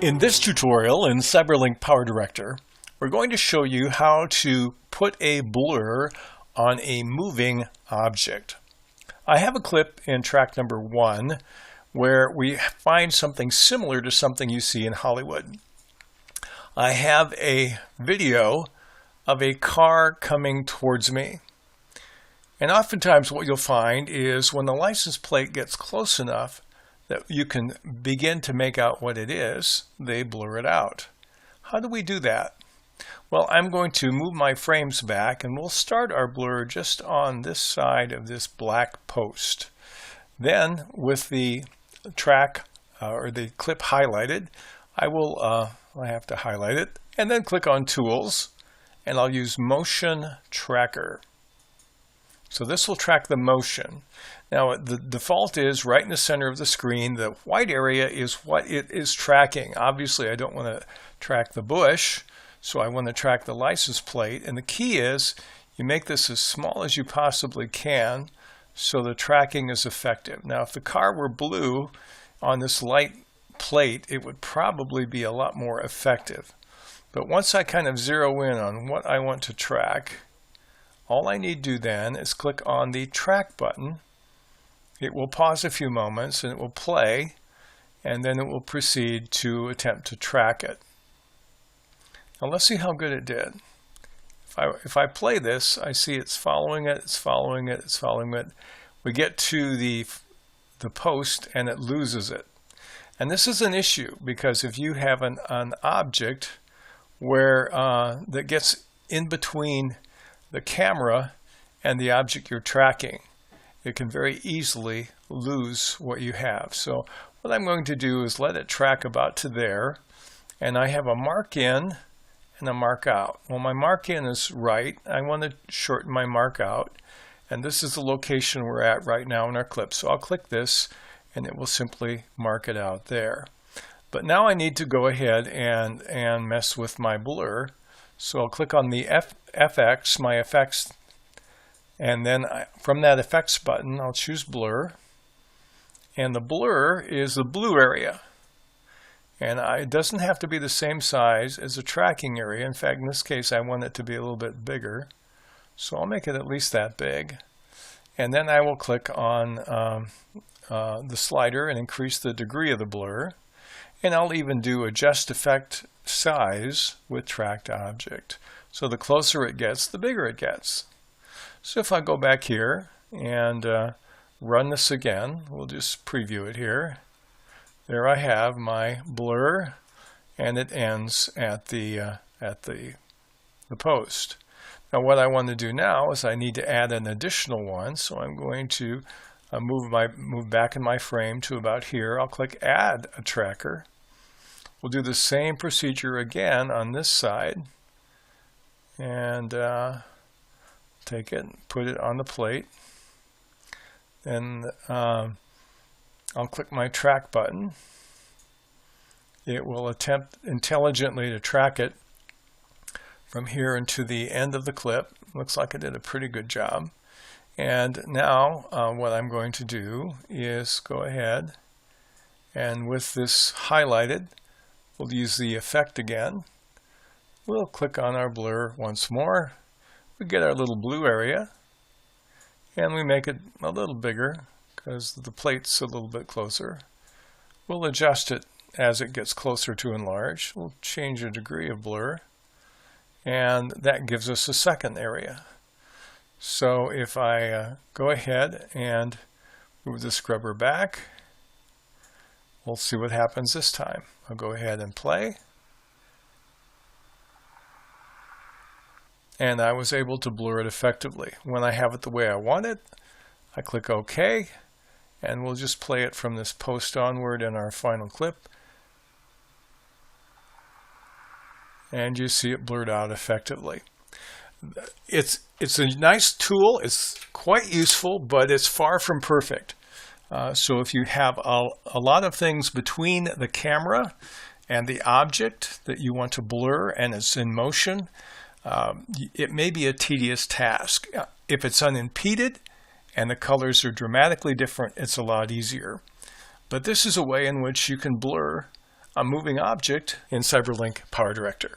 In this tutorial in CyberLink PowerDirector, we're going to show you how to put a blur on a moving object. I have a clip in track number 1 where we find something similar to something you see in Hollywood. I have a video of a car coming towards me. And oftentimes what you'll find is when the license plate gets close enough that you can begin to make out what it is, they blur it out. How do we do that? Well, I'm going to move my frames back and we'll start our blur just on this side of this black post. Then with the track or the clip highlighted, I have to highlight it and then click on Tools, and I'll use Motion Tracker. So this will track the motion. Now the default is right in the center of the screen. The white area is what it is tracking. Obviously I don't want to track the bush, so I want to track the license plate. And the key is you make this as small as you possibly can so the tracking is effective. Now if the car were blue on this light plate, it would probably be a lot more effective. But once I kind of zero in on what I want to track, all I need to do then is click on the track button. It will pause a few moments and it will play, and then it will proceed to attempt to track it. Now let's see how good it did. If I play this, I see it's following it, it's following it, it's following it. We get to the post and it loses it. And this is an issue because if you have an object where that gets in between the camera and the object you're tracking, it can very easily lose what you have. So what I'm going to do is let it track about to there, and I have a mark in and a mark out. Well, my mark in is right. I want to shorten my mark out, and this is the location we're at right now in our clip. So I'll click this and it will simply mark it out there. But now I need to go ahead and mess with my blur. So I'll click on the FX, my effects, and then from that effects button I'll choose blur, and the blur is the blue area, and it doesn't have to be the same size as the tracking area. In fact, in this case I want it to be a little bit bigger, so I'll make it at least that big, and then I will click on the slider and increase the degree of the blur, and I'll even do adjust effect size with tracked object. So the closer it gets, the bigger it gets. So if I go back here and run this again, we'll just preview it here. There I have my blur, and it ends at the post. Now what I want to do now is I need to add an additional one, so I'm going to move back in my frame to about here. I'll click Add a Tracker. We'll do the same procedure again on this side, and take it and put it on the plate. Then I'll click my track button. It will attempt intelligently to track it from here into the end of the clip. Looks like it did a pretty good job. And now what I'm going to do is go ahead and with this highlighted, we'll use the effect again. We'll click on our blur once more. We get our little blue area, and we make it a little bigger because the plate's a little bit closer. We'll adjust it as it gets closer to enlarge. We'll change the degree of blur, and that gives us a second area. So if I go ahead and move the scrubber back, we'll see what happens this time. I'll go ahead and play. And I was able to blur it effectively. When I have it the way I want it, I click OK, and we'll just play it from this post onward in our final clip. And you see it blurred out effectively. It's a nice tool. It's quite useful, but it's far from perfect. So if you have a lot of things between the camera and the object that you want to blur and it's in motion, it may be a tedious task. If it's unimpeded and the colors are dramatically different, it's a lot easier. But this is a way in which you can blur a moving object in CyberLink PowerDirector.